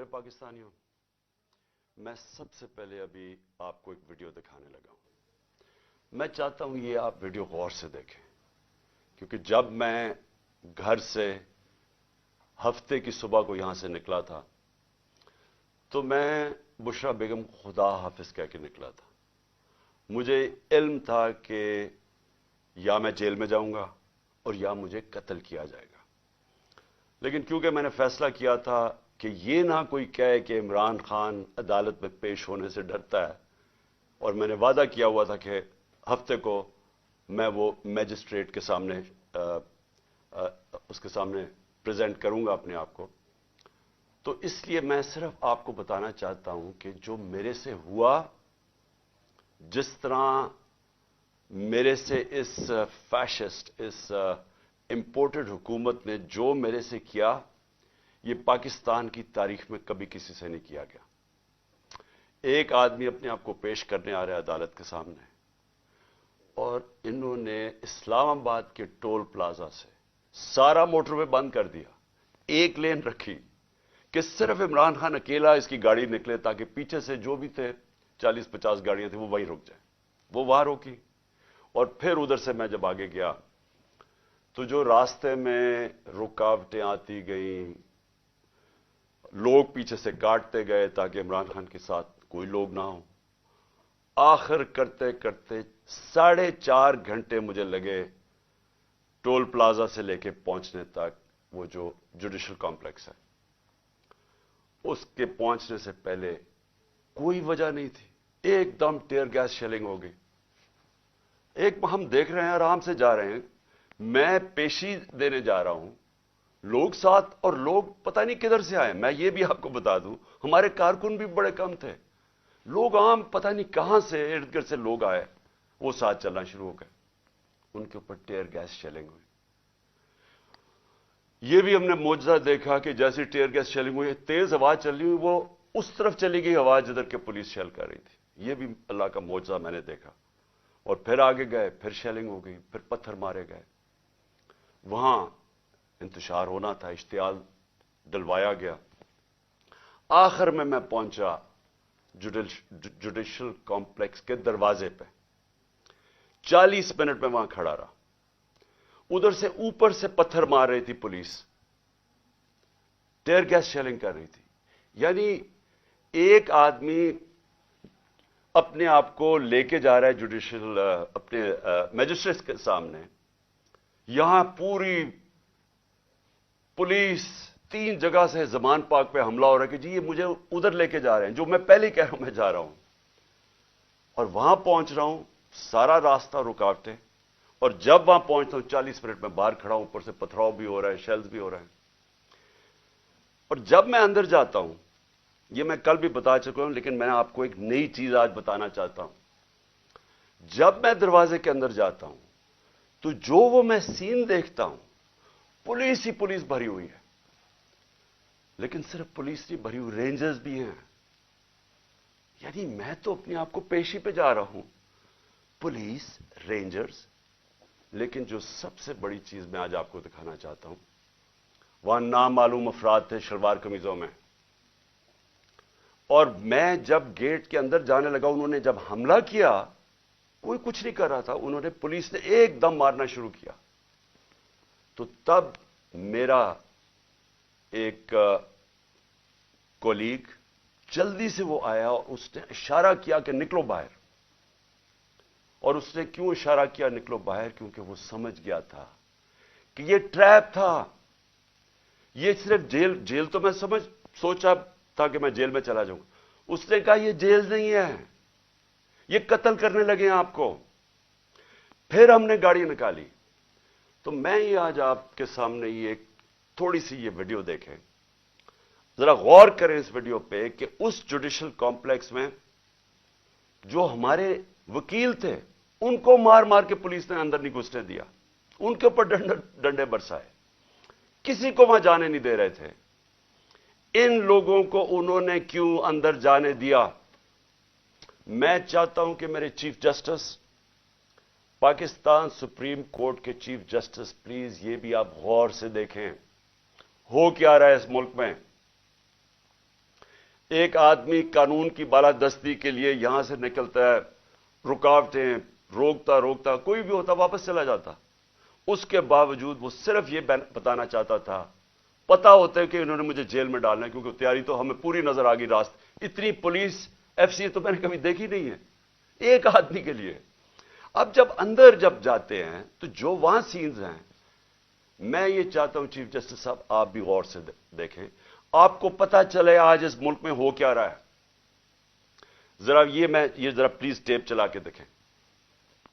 میرے پاکستانیوں، میں سب سے پہلے ابھی آپ کو ایک ویڈیو دکھانے لگا ہوں۔ میں چاہتا ہوں یہ آپ ویڈیو غور سے دیکھیں، کیونکہ جب میں گھر سے ہفتے کی صبح کو یہاں سے نکلا تھا تو میں بشرا بیگم کو خدا حافظ کہہ کے نکلا تھا۔ مجھے علم تھا کہ یا میں جیل میں جاؤں گا اور یا مجھے قتل کیا جائے گا، لیکن کیونکہ میں نے فیصلہ کیا تھا کہ یہ نہ کوئی کہے کہ عمران خان عدالت میں پیش ہونے سے ڈرتا ہے، اور میں نے وعدہ کیا ہوا تھا کہ ہفتے کو میں وہ میجسٹریٹ کے سامنے اس کے سامنے پریزنٹ کروں گا اپنے آپ کو، تو اس لیے میں صرف آپ کو بتانا چاہتا ہوں کہ جو میرے سے ہوا، جس طرح میرے سے اس فیشسٹ، اس امپورٹڈ حکومت نے جو میرے سے کیا، یہ پاکستان کی تاریخ میں کبھی کسی سے نہیں کیا گیا۔ ایک آدمی اپنے آپ کو پیش کرنے آ رہا ہے عدالت کے سامنے، اور انہوں نے اسلام آباد کے ٹول پلازا سے سارا موٹر وے بند کر دیا، ایک لین رکھی کہ صرف عمران خان اکیلا اس کی گاڑی نکلے تاکہ پیچھے سے جو بھی تھے 40-50 گاڑیاں تھیں وہ وہیں رک جائیں۔ وہ وہاں روکی، اور پھر ادھر سے میں جب آگے گیا تو جو راستے میں رکاوٹیں آتی گئیں، لوگ پیچھے سے کاٹتے گئے تاکہ عمران خان کے ساتھ کوئی لوگ نہ ہوں، آخر کرتے کرتے 4.5 گھنٹے مجھے لگے ٹول پلازا سے لے کے پہنچنے تک، وہ جو جوڈیشل کمپلیکس ہے اس کے پہنچنے سے پہلے کوئی وجہ نہیں تھی، ایک دم ٹیئر گیس شیلنگ ہو گئی۔ ایک ہم دیکھ رہے ہیں، آرام سے جا رہے ہیں، میں پیشی دینے جا رہا ہوں، لوگ ساتھ، اور لوگ پتہ نہیں کدھر سے آئے۔ میں یہ بھی آپ کو بتا دوں، ہمارے کارکن بھی بڑے کم تھے، لوگ عام پتہ نہیں کہاں سے ارد گرد سے لوگ آئے، وہ ساتھ چلنا شروع ہو گئے، ان کے اوپر ٹیئر گیس شیلنگ ہوئی۔ یہ بھی ہم نے معجزہ دیکھا کہ جیسی ٹیئر گیس شیلنگ ہوئی، تیز ہوا چلی ہوئی، وہ اس طرف چلی گئی ہوا جدھر کے پولیس شیل کر رہی تھی۔ یہ بھی اللہ کا معجزہ میں نے دیکھا۔ اور پھر آگے گئے، پھر شیلنگ ہو گئی، پھر پتھر مارے گئے۔ وہاں انتشار ہونا تھا، اشتعال ڈلوایا گیا۔ آخر میں پہنچا جوڈیشل کمپلیکس کے دروازے پہ، 40 منٹ میں وہاں کھڑا رہا۔ ادھر سے اوپر سے پتھر مار رہی تھی پولیس، ٹیئر گیس شیلنگ کر رہی تھی۔ یعنی ایک آدمی اپنے آپ کو لے کے جا رہا ہے جوڈیشل اپنے میجسٹریٹ کے سامنے، یہاں پوری پولیس 3 جگہ سے زمان پاک پہ حملہ ہو رہا ہے کہ جی یہ مجھے ادھر لے کے جا رہے ہیں جو میں پہلے ہی کہہ رہا ہوں میں جا رہا ہوں، اور وہاں پہنچ رہا ہوں، سارا راستہ رکاوٹیں، اور جب وہاں پہنچتا ہوں 40 منٹ میں باہر کھڑا ہوں، اوپر سے پتھراؤ بھی ہو رہا ہے، شیلز بھی ہو رہے ہیں۔ اور جب میں اندر جاتا ہوں، یہ میں کل بھی بتا چکا ہوں، لیکن میں آپ کو ایک نئی چیز آج بتانا چاہتا ہوں۔ جب میں دروازے کے اندر جاتا ہوں تو جو وہ میں سین دیکھتا ہوں، پولیس ہی پولیس بھری ہوئی ہے، لیکن صرف پولیس نہیں بھری ہوئی، رینجرز بھی ہیں۔ یعنی میں تو اپنے آپ کو پیشی پہ جا رہا ہوں، پولیس، رینجرز، لیکن جو سب سے بڑی چیز میں آج آپ کو دکھانا چاہتا ہوں، وہاں نامعلوم افراد تھے شلوار قمیضوں میں، اور میں جب گیٹ کے اندر جانے لگا، انہوں نے جب حملہ کیا، کوئی کچھ نہیں کر رہا تھا، انہوں نے پولیس نے ایک دم مارنا شروع کیا۔ تو تب میرا ایک کولیگ جلدی سے وہ آیا اور اس نے اشارہ کیا کہ نکلو باہر، اور اس نے کیوں اشارہ کیا نکلو باہر؟ کیونکہ وہ سمجھ گیا تھا کہ یہ ٹریپ تھا، یہ صرف جیل تو میں سوچا تھا کہ میں جیل میں چلا جاؤں، اس نے کہا یہ جیل نہیں ہے، یہ قتل کرنے لگے ہیں آپ کو۔ پھر ہم نے گاڑی نکالی۔ تو میں یہ آج آپ کے سامنے یہ ایک تھوڑی سی یہ ویڈیو دیکھیں، ذرا غور کریں اس ویڈیو پہ کہ اس جوڈیشل کمپلیکس میں جو ہمارے وکیل تھے ان کو مار مار کے پولیس نے اندر نہیں گھسنے دیا، ان کے اوپر ڈنڈے برسائے، کسی کو وہاں جانے نہیں دے رہے تھے۔ ان لوگوں کو انہوں نے کیوں اندر جانے دیا؟ میں چاہتا ہوں کہ میرے chief justice, Pakistan supreme court کے چیف جسٹس، پلیز یہ بھی آپ غور سے دیکھیں، ہو کیا رہا ہے اس ملک میں۔ ایک آدمی قانون کی بالادستی کے لیے یہاں سے نکلتا ہے، رکاوٹیں روکتا روکتا کوئی بھی ہوتا واپس چلا جاتا. اس کے باوجود وہ صرف یہ بتانا چاہتا تھا، پتا ہوتا ہے کہ انہوں نے مجھے جیل میں ڈالنا ہے، کیونکہ تیاری تو ہمیں پوری نظر آ گئی. اتنی پولیس ایف سی تو میں نے کبھی دیکھی نہیں ہے ایک آدمی کے لیے. اب جب اندر جاتے ہیں تو جو وہاں سینز ہیں، میں یہ چاہتا ہوں چیف جسٹس صاحب آپ بھی غور سے دیکھیں، آپ کو پتا چلے آج اس ملک میں ہو کیا رہا ہے. ذرا پلیز ٹیپ چلا کے دیکھیں.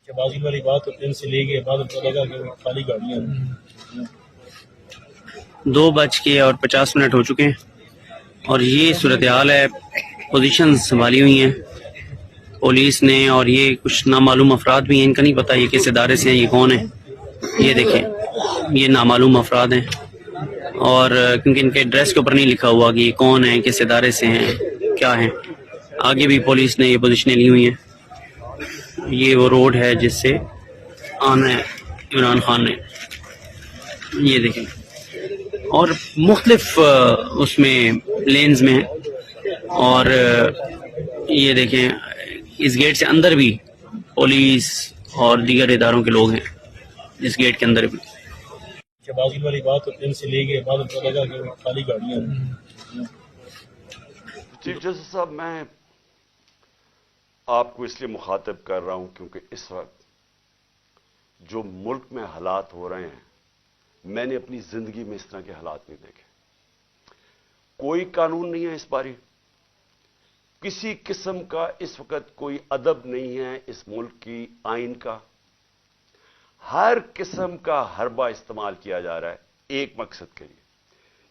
بازی والی بات تو 3 سے لے گئے بعد میں لگا کہ خالی گاڑیاں 2:50 ہو چکے ہیں اور یہ صورتحال ہے. پوزیشن سنبھالی ہوئی ہیں پولیس نے، اور یہ کچھ نامعلوم افراد بھی ہیں، ان کا نہیں پتا یہ کس ادارے سے ہیں، یہ کون ہیں. یہ دیکھیں یہ نامعلوم افراد ہیں، اور کیونکہ ان کے ایڈریس کے اوپر نہیں لکھا ہوا کہ یہ کون ہیں، کس ادارے سے ہیں، کیا ہیں. آگے بھی پولیس نے یہ پوزیشنیں لی ہوئی ہیں. یہ وہ روڈ ہے جس سے آنا ہے عمران خان نے. یہ دیکھیں اور مختلف اس میں لینز میں ہیں، اور یہ دیکھیں اس گیٹ سے اندر بھی پولیس اور دیگر اداروں کے لوگ ہیں اس گیٹ کے اندر بھی. بازی والی بات تو 3 سے لے گئے بعد میں لگا کہ خالی گاڑیاں. چیف جسٹس صاحب میں آپ کو اس لیے مخاطب کر رہا ہوں کیونکہ اس وقت جو ملک میں حالات ہو رہے ہیں، میں نے اپنی زندگی میں اس طرح کے حالات نہیں دیکھے. کوئی قانون نہیں ہے اس باری، کسی قسم کا اس وقت کوئی ادب نہیں ہے اس ملک کی آئین کا. ہر قسم کا حربہ استعمال کیا جا رہا ہے ایک مقصد کے لیے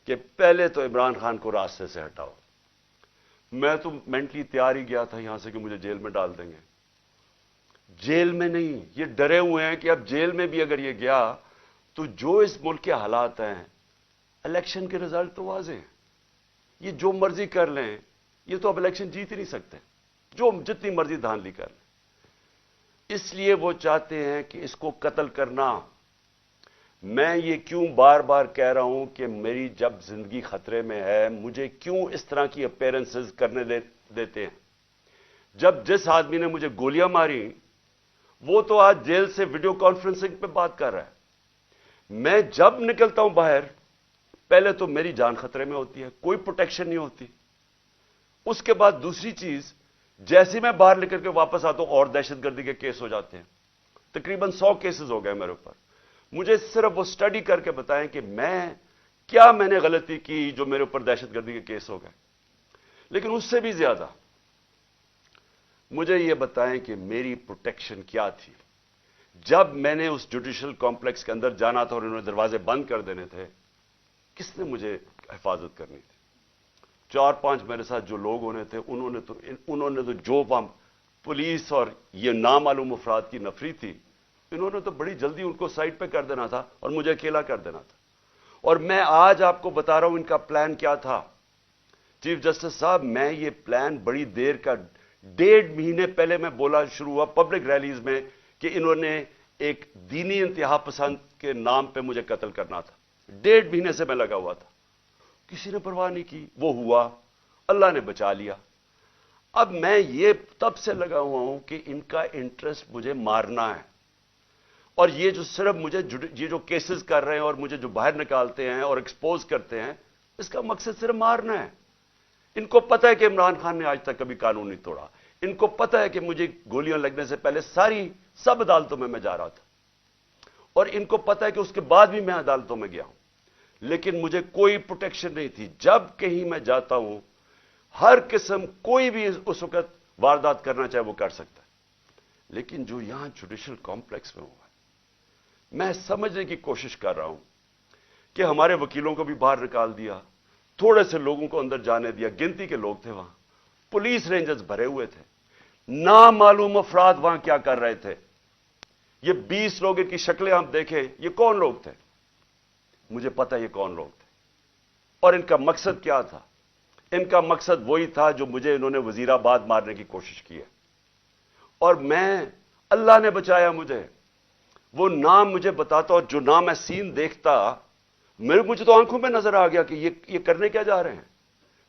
کہ پہلے تو عمران خان کو راستے سے ہٹاؤ. میں تو مینٹلی تیار ہی گیا تھا یہاں سے کہ مجھے جیل میں ڈال دیں گے. جیل میں نہیں، یہ ڈرے ہوئے ہیں کہ اب جیل میں بھی اگر یہ گیا تو جو اس ملک کے حالات ہیں، الیکشن کے رزلٹ تو واضح ہیں، یہ جو مرضی کر لیں یہ تو اب الیکشن جیت ہی نہیں سکتے، جو جتنی مرضی دھاندلی کر لیں. اس لیے وہ چاہتے ہیں کہ اس کو قتل کرنا. میں یہ کیوں بار بار کہہ رہا ہوں کہ میری جب زندگی خطرے میں ہے مجھے کیوں اس طرح کی اپیرنسز کرنے دیتے ہیں. جب جس آدمی نے مجھے گولیاں ماری وہ تو آج جیل سے ویڈیو کانفرنسنگ پہ بات کر رہا ہے. میں جب نکلتا ہوں باہر پہلے تو میری جان خطرے میں ہوتی ہے، کوئی پروٹیکشن نہیں ہوتی. اس کے بعد دوسری چیز، جیسے میں باہر نکل کے واپس آتا ہوں اور دہشت گردی کے کیس ہو جاتے ہیں. تقریباً 100 کیسز ہو گئے میرے اوپر. مجھے صرف وہ سٹڈی کر کے بتائیں کہ میں نے غلطی کی جو میرے اوپر دہشت گردی کے کیس ہو گئے. لیکن اس سے بھی زیادہ مجھے یہ بتائیں کہ میری پروٹیکشن کیا تھی. جب میں نے اس جوڈیشل کمپلیکس کے اندر جانا تھا اور انہوں نے دروازے بند کر دینے تھے، کس نے مجھے حفاظت کرنی تھی؟ 4-5 میرے ساتھ جو لوگ ہونے تھے انہوں نے تو جو پولیس اور یہ نامعلوم افراد کی نفری تھی، انہوں نے تو بڑی جلدی ان کو سائڈ پہ کر دینا تھا اور مجھے اکیلا کر دینا تھا. اور میں آج آپ کو بتا رہا ہوں ان کا پلان کیا تھا. چیف جسٹس صاحب میں یہ پلان بڑی دیر کا 1.5 مہینے پہلے میں بولا شروع ہوا پبلک ریلیز میں کہ انہوں نے ایک دینی انتہا پسند کے نام پہ مجھے قتل کرنا تھا. 1.5 مہینے سے میں لگا ہوا تھا، کسی نے پرواہ نہیں کی. وہ ہوا، اللہ نے بچا لیا. اب میں یہ تب سے لگا ہوا ہوں کہ ان کا انٹرسٹ مجھے مارنا ہے. اور یہ جو صرف مجھے یہ جو کیسز کر رہے ہیں اور مجھے جو باہر نکالتے ہیں اور ایکسپوز کرتے ہیں، اس کا مقصد صرف مارنا ہے. ان کو پتہ ہے کہ عمران خان نے آج تک کبھی قانون نہیں توڑا. ان کو پتہ ہے کہ مجھے گولیاں لگنے سے پہلے سب عدالتوں میں جا رہا تھا، اور ان کو پتہ ہے کہ اس کے بعد بھی میں عدالتوں میں گیا ہوں، لیکن مجھے کوئی پروٹیکشن نہیں تھی. جب کہیں میں جاتا ہوں ہر قسم کوئی بھی اس وقت واردات کرنا چاہے وہ کر سکتا ہے. لیکن جو یہاں جوڈیشل کمپلیکس میں ہوا ہے، میں سمجھنے کی کوشش کر رہا ہوں کہ ہمارے وکیلوں کو بھی باہر نکال دیا، تھوڑے سے لوگوں کو اندر جانے دیا، گنتی کے لوگ تھے وہاں، پولیس رینجرز بھرے ہوئے تھے، نامعلوم افراد وہاں کیا کر رہے تھے. یہ 20 لوگ ان کی شکلیں آپ دیکھیں، یہ کون لوگ تھے؟ مجھے پتہ یہ کون لوگ تھے اور ان کا مقصد کیا تھا. ان کا مقصد وہی تھا جو مجھے انہوں نے وزیر آباد مارنے کی کوشش کی ہے. اور اللہ نے بچایا مجھے. وہ نام مجھے بتاتا اور جو نام میں سین دیکھتا، مجھے تو آنکھوں میں نظر آ گیا کہ یہ کرنے کیا جا رہے ہیں.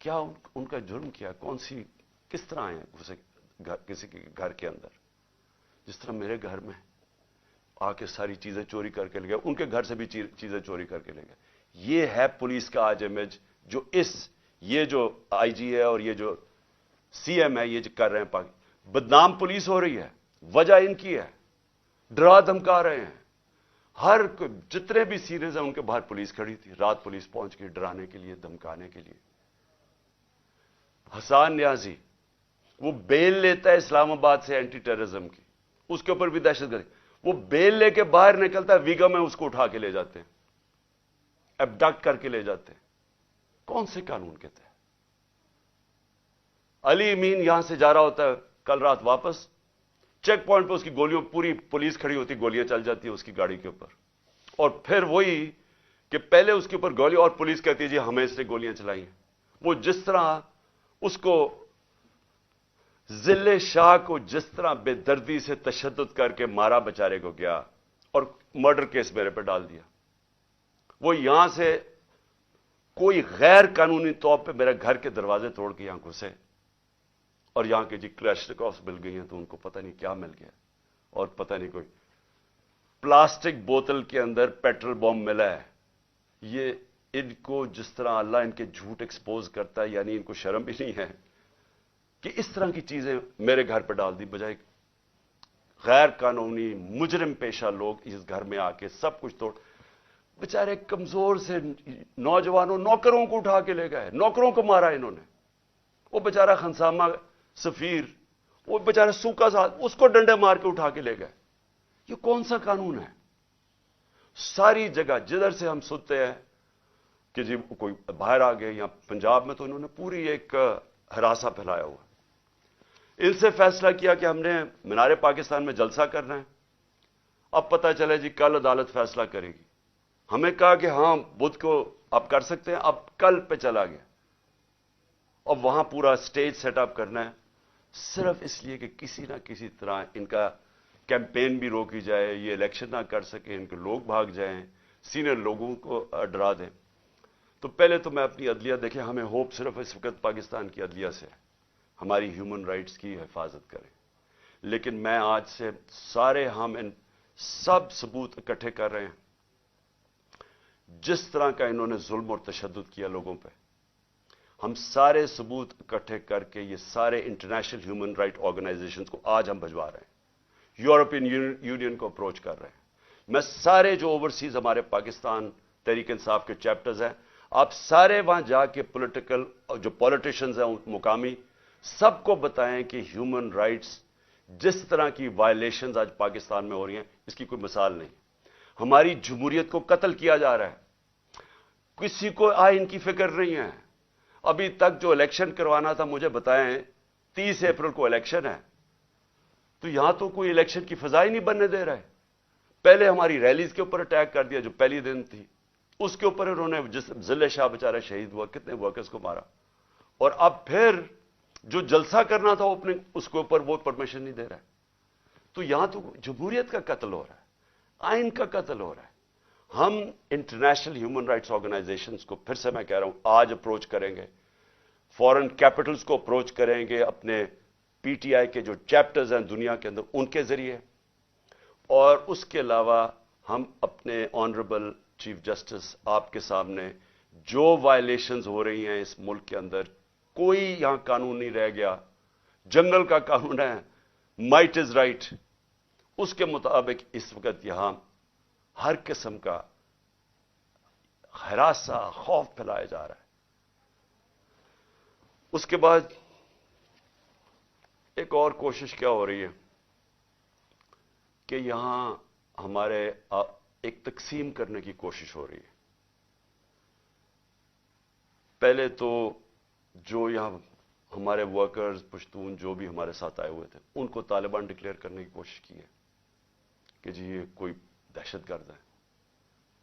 کیا ان کا جرم کیا؟ کس طرح آئے گھسے کسی کے گھر کے اندر؟ جس طرح میرے گھر میں آ کے ساری چیزیں چوری کر کے لے گئے، ان کے گھر سے بھی چیزیں چوری کر کے لے گئے. یہ ہے پولیس کا آج امیج جو یہ جو آئی جی ہے اور یہ جو سی ایم ہے یہ جو کر رہے ہیں. بدنام پولیس ہو رہی ہے، وجہ ان کی ہے. ڈرا دھمکا رہے ہیں. ہر جتنے بھی سیریز ہیں ان کے باہر پولیس کھڑی تھی. رات پولیس پہنچ گئی ڈرانے کے لیے، دھمکانے کے لیے. حسان نیازی وہ بیل لیتا ہے اسلام آباد سے اینٹی ٹیررزم کی، اس کے اوپر بھی دہشت گردی. وہ بیل لے کے باہر نکلتا ہے، ویگا میں اس کو اٹھا کے لے جاتے ہیں، ایبڈکٹ کر کے لے جاتے ہیں. کون سے قانون کے تحت؟ علی امین یہاں سے جا رہا ہوتا ہے کل رات واپس، چیک پوائنٹ پہ اس کی گولیوں، پوری پولیس کھڑی ہوتی، گولیاں چل جاتی ہیں اس کی گاڑی کے اوپر. اور پھر وہی کہ پہلے اس کے اوپر گولی اور پولیس کہتی ہے جی ہمیں اس نے گولیاں چلائی ہیں. وہ جس طرح اس کو ضلع شاہ کو جس طرح بے دردی سے تشدد کر کے مارا بچارے کو گیا اور مرڈر کیس میرے پہ ڈال دیا. وہ یہاں سے کوئی غیر قانونی طور پہ میرے گھر کے دروازے توڑ کے یہاں گھسے اور یہاں کے جی کلیشنکوفs مل گئی ہیں تو ان کو پتہ نہیں کیا مل گیا اور پتہ نہیں کوئی پلاسٹک بوتل کے اندر پیٹرول بم ملا ہے. یہ ان کو جس طرح اللہ ان کے جھوٹ ایکسپوز کرتا ہے، یعنی ان کو شرم بھی نہیں ہے کہ اس طرح کی چیزیں میرے گھر پہ ڈال دی. بجائے غیر قانونی مجرم پیشہ لوگ اس گھر میں آ کے سب کچھ توڑ. بیچارے کمزور سے نوجوانوں نوکروں کو اٹھا کے لے گئے، نوکروں کو مارا انہوں نے. وہ بیچارہ خنسامہ سفیر، وہ بیچارہ سوکا ساتھ، اس کو ڈنڈے مار کے اٹھا کے لے گئے. یہ کون سا قانون ہے؟ ساری جگہ جدھر سے ہم سنتے ہیں کہ جی کوئی باہر آ گئے، یا پنجاب میں تو انہوں نے پوری ایک ہراساں پھیلایا ہوا. ان سے فیصلہ کیا کہ ہم نے مینار پاکستان میں جلسہ کرنا ہے. اب پتہ چلے جی کل عدالت فیصلہ کرے گی. ہمیں کہا کہ ہاں بدھ کو آپ کر سکتے ہیں. اب کل پہ چلا گیا اور وہاں پورا سٹیج سیٹ اپ کرنا ہے، صرف اس لیے کہ کسی نہ کسی طرح ان کا کیمپین بھی روکی جائے، یہ الیکشن نہ کر سکے، ان کے لوگ بھاگ جائیں، سینئر لوگوں کو ڈرا دیں. تو پہلے تو میں اپنی عدلیہ دیکھیں، ہمیں ہوپ صرف اس وقت پاکستان کی عدلیہ سے ہے، ہماری ہیومن رائٹس کی حفاظت کریں. لیکن میں آج سے ہم ان سب ثبوت اکٹھے کر رہے ہیں. جس طرح کا انہوں نے ظلم اور تشدد کیا لوگوں پہ، ہم سارے ثبوت اکٹھے کر کے یہ سارے انٹرنیشنل ہیومن رائٹ آرگنائزیشنز کو آج ہم بھجوا رہے ہیں. یورپین یونین کو اپروچ کر رہے ہیں. میں سارے جو اوورسیز ہمارے پاکستان تحریک انصاف کے چیپٹرز ہیں، آپ سارے وہاں جا کے جو پولیٹیشنز ہیں مقامی، سب کو بتائیں کہ ہیومن رائٹس جس طرح کی وائلیشنز آج پاکستان میں ہو رہی ہیں اس کی کوئی مثال نہیں. ہماری جمہوریت کو قتل کیا جا رہا ہے، کسی کو آئین کی فکر نہیں ہے. ابھی تک جو الیکشن کروانا تھا، مجھے بتائیں 30 اپریل کو الیکشن ہے، تو یہاں تو کوئی الیکشن کی فضا ہی نہیں بننے دے رہا ہے. پہلے ہماری ریلیز کے اوپر اٹیک کر دیا جو پہلی دن تھی، اس کے اوپر انہوں نے جس ضلع شاہ بیچارہ شہید ہوا، کتنے ورکرز کو مارا. اور اب پھر جو جلسہ کرنا تھا اس کے اوپر وہ پرمیشن نہیں دے رہا ہے. تو یہاں تو جمہوریت کا قتل ہو رہا ہے، آئین کا قتل ہو رہا ہے. ہم انٹرنیشنل ہیومن رائٹس آرگنائزیشنز کو پھر سے میں کہہ رہا ہوں آج اپروچ کریں گے، فورن کیپٹلز کو اپروچ کریں گے، اپنے پی ٹی آئی کے جو چیپٹرز ہیں دنیا کے اندر ان کے ذریعے. اور اس کے علاوہ ہم اپنے آنریبل چیف جسٹس آپ کے سامنے جو وائلیشنز ہو رہی ہیں اس ملک کے اندر، کوئی یہاں قانون نہیں رہ گیا. جنگل کا قانون ہے، مائٹ از رائٹ، اس کے مطابق اس وقت یہاں ہر قسم کا ہراساں، خوف پھیلایا جا رہا ہے. اس کے بعد ایک اور کوشش کیا ہو رہی ہے کہ یہاں ہمارے ایک تقسیم کرنے کی کوشش ہو رہی ہے. پہلے تو جو یہاں ہمارے ورکرز پشتون جو بھی ہمارے ساتھ آئے ہوئے تھے ان کو طالبان ڈکلیئر کرنے کی کوشش کی ہے کہ جی یہ کوئی دہشت گرد ہے،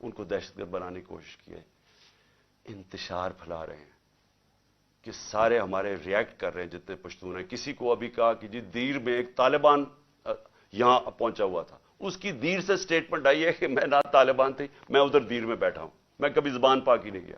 ان کو دہشت گرد بنانے کی کوشش کی ہے. انتشار پھیلا رہے ہیں کہ سارے ہمارے ریئیکٹ کر رہے ہیں جتنے پشتون ہیں. کسی کو ابھی کہا کہ جی دیر میں ایک طالبان یہاں پہنچا ہوا تھا، اس کی دیر سے سٹیٹمنٹ آئی ہے کہ میں نہ طالبان تھی، میں ادھر دیر میں بیٹھا ہوں، میں کبھی زبان پاک ہی نہیں گیا.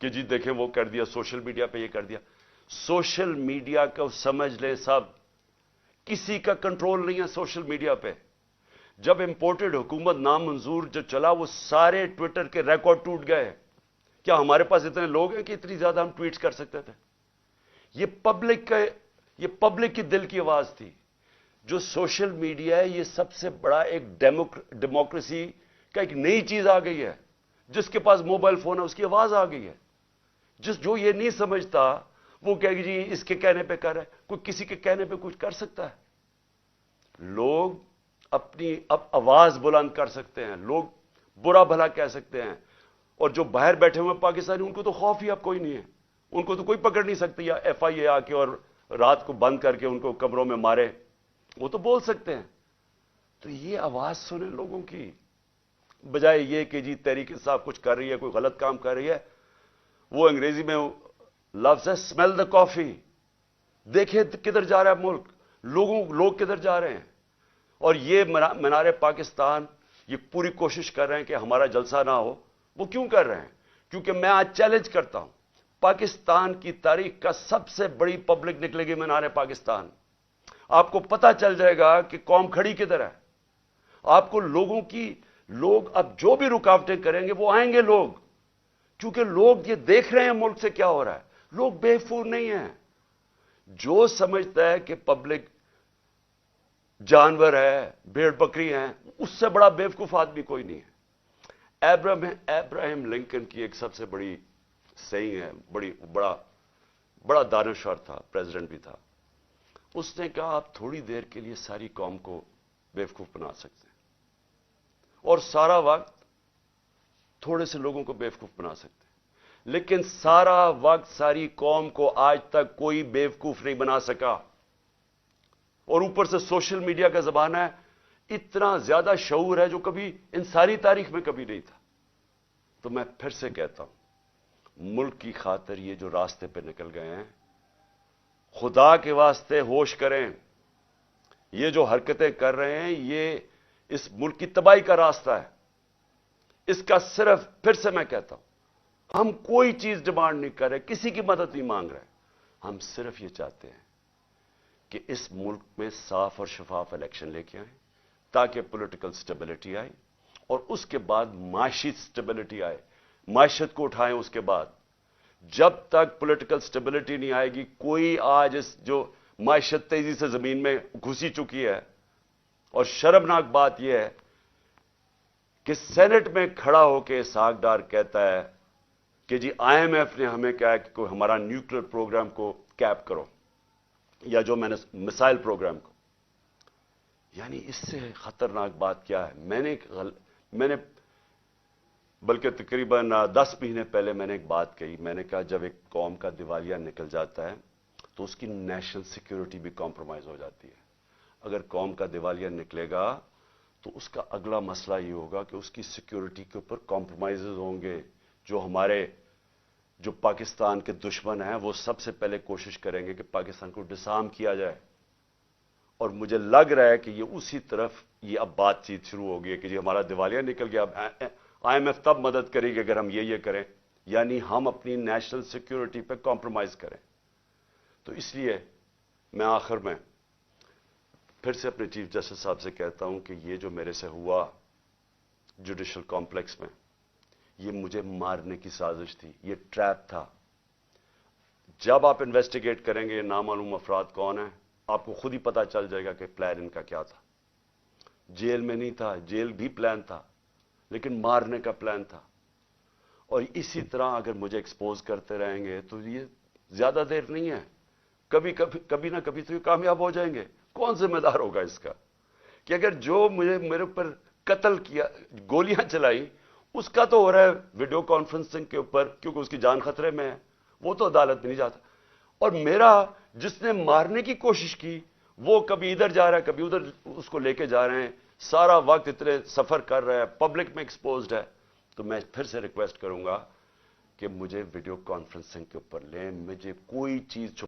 کہ جی دیکھیں وہ کر دیا, سوشل میڈیا پہ یہ کر دیا. سوشل میڈیا کو سمجھ لیں سب, کسی کا کنٹرول نہیں ہے سوشل میڈیا پہ. جب امپورٹڈ حکومت نامنظور جو چلا, وہ سارے ٹویٹر کے ریکارڈ ٹوٹ گئے. کیا ہمارے پاس اتنے لوگ ہیں کہ اتنی زیادہ ہم ٹویٹس کر سکتے تھے؟ یہ پبلک کی دل کی آواز تھی. جو سوشل میڈیا ہے یہ سب سے بڑا ایک ڈیموکریسی کا ایک نئی چیز آ گئی ہے. جس کے پاس موبائل فون ہے اس کی آواز آ گئی ہے. جو یہ نہیں سمجھتا وہ کہے گی جی اس کے کہنے پہ کر رہا ہے. کوئی کسی کے کہنے پہ کچھ کر سکتا ہے؟ لوگ اپنی اب آواز بلند کر سکتے ہیں, لوگ برا بھلا کہہ سکتے ہیں. اور جو باہر بیٹھے ہوئے پاکستانی, ان کو تو خوف ہی اب کوئی نہیں ہے. ان کو تو کوئی پکڑ نہیں سکتی, یا ایف آئی اے آ کے اور رات کو بند کر کے ان کو کمروں میں مارے, وہ تو بول سکتے ہیں. تو یہ آواز سنیں لوگوں کی, بجائے یہ کہ جی تحریک انصاف کچھ کر رہی ہے, کوئی غلط کام کر رہی ہے. وہ انگریزی میں لفظ ہے اسمیل دا کافی. دیکھیں کدھر جا رہا ہے ملک, لوگ کدھر جا رہے ہیں. اور یہ مینار پاکستان یہ پوری کوشش کر رہے ہیں کہ ہمارا جلسہ نہ ہو. وہ کیوں کر رہے ہیں؟ کیونکہ میں آج چیلنج کرتا ہوں, پاکستان کی تاریخ کا سب سے بڑی پبلک نکلے گی مینار پاکستان. آپ کو پتہ چل جائے گا کہ قوم کھڑی کدھر ہے. آپ کو لوگ اب جو بھی رکاوٹیں کریں گے وہ آئیں گے لوگ, کیونکہ لوگ یہ دیکھ رہے ہیں ملک سے کیا ہو رہا ہے. لوگ بے وقوف نہیں ہیں. جو سمجھتا ہے کہ پبلک جانور ہے, بھیڑ بکری ہیں, اس سے بڑا بے وقوف آدمی کوئی نہیں ہے. ابراہیم لنکن کی ایک سب سے بڑی سیئنگ ہے, بڑا دانشور تھا, پریزیڈنٹ بھی تھا. اس نے کہا آپ تھوڑی دیر کے لیے ساری قوم کو بے وقوف بنا سکتے ہیں, اور سارا وقت تھوڑے سے لوگوں کو بے وقوف بنا سکتے ہیں, لیکن سارا وقت ساری قوم کو آج تک کوئی بے وقوف نہیں بنا سکا. اور اوپر سے سوشل میڈیا کا زمانہ ہے, اتنا زیادہ شعور ہے جو کبھی ان ساری تاریخ میں کبھی نہیں تھا. تو میں پھر سے کہتا ہوں, ملک کی خاطر یہ جو راستے پہ نکل گئے ہیں, خدا کے واسطے ہوش کریں. یہ جو حرکتیں کر رہے ہیں یہ اس ملک کی تباہی کا راستہ ہے. اس کا صرف, پھر سے میں کہتا ہوں, ہم کوئی چیز ڈیمانڈ نہیں کر رہے, کسی کی مدد نہیں مانگ رہے. ہم صرف یہ چاہتے ہیں کہ اس ملک میں صاف اور شفاف الیکشن لے کے آئیں, تاکہ پولیٹیکل سٹیبلٹی آئے, اور اس کے بعد معاشی سٹیبلٹی آئے, معیشت کو اٹھائیں. اس کے بعد جب تک پولیٹیکل سٹیبلٹی نہیں آئے گی, کوئی آج اس جو معیشت تیزی سے زمین میں گھسی چکی ہے. اور شرمناک بات یہ ہے کہ سینٹ میں کھڑا ہو کے اسحاق ڈار کہتا ہے کہ جی آئی ایم ایف نے ہمیں کہا کہ کوئی ہمارا نیوکلیر پروگرام کو کیپ کرو, یا جو میں نے مسائل پروگرام کو. یعنی اس سے خطرناک بات کیا ہے؟ میں نے بلکہ تقریباً 10 مہینے پہلے میں نے ایک بات کہی. میں نے کہا جب ایک قوم کا دیوالیہ نکل جاتا ہے تو اس کی نیشنل سیکیورٹی بھی کمپرومائز ہو جاتی ہے. اگر قوم کا دیوالیہ نکلے گا تو اس کا اگلا مسئلہ یہ ہوگا کہ اس کی سیکیورٹی کے اوپر کمپرومائزز ہوں گے. جو پاکستان کے دشمن ہیں وہ سب سے پہلے کوشش کریں گے کہ پاکستان کو ڈسارم کیا جائے. اور مجھے لگ رہا ہے کہ یہ اسی طرف یہ اب بات چیت شروع ہو گئی ہے کہ جی ہمارا دیوالیہ نکل گیا, اب آئی ایم ایف تب مدد کرے گی اگر ہم یہ کریں. یعنی ہم اپنی نیشنل سیکیورٹی پہ کمپرومائز کریں. تو اس لیے میں آخر میں پھر سے اپنے چیف جسٹس صاحب سے کہتا ہوں کہ یہ جو میرے سے ہوا جوڈیشل کمپلیکس میں, یہ مجھے مارنے کی سازش تھی, یہ ٹریپ تھا. جب آپ انویسٹیگیٹ کریں گے یہ نامعلوم افراد کون ہیں, آپ کو خود ہی پتا چل جائے گا کہ پلان ان کا کیا تھا. جیل میں نہیں تھا, جیل بھی پلان تھا, لیکن مارنے کا پلان تھا. اور اسی طرح اگر مجھے ایکسپوز کرتے رہیں گے تو یہ زیادہ دیر نہیں ہے, کبھی نہ کبھی تو یہ کامیاب ہو جائیں گے. کون ذمہ دار ہوگا اس کا کہ اگر جو میرے اوپر قتل کیا, گولیاں چلائی, اس کا تو ہو رہا ہے ویڈیو کانفرنسنگ کے اوپر کیونکہ اس کی جان خطرے میں ہے, وہ تو عدالت میں نہیں جاتا. اور میرا جس نے مارنے کی کوشش کی وہ کبھی ادھر جا رہا ہے کبھی ادھر اس کو لے کے جا رہے ہیں, سارا وقت اتنے سفر کر رہا ہے, پبلک میں ایکسپوزڈ ہے. تو میں پھر سے ریکویسٹ کروں گا کہ مجھے ویڈیو کانفرنسنگ کے اوپر لیں, مجھے کوئی چیز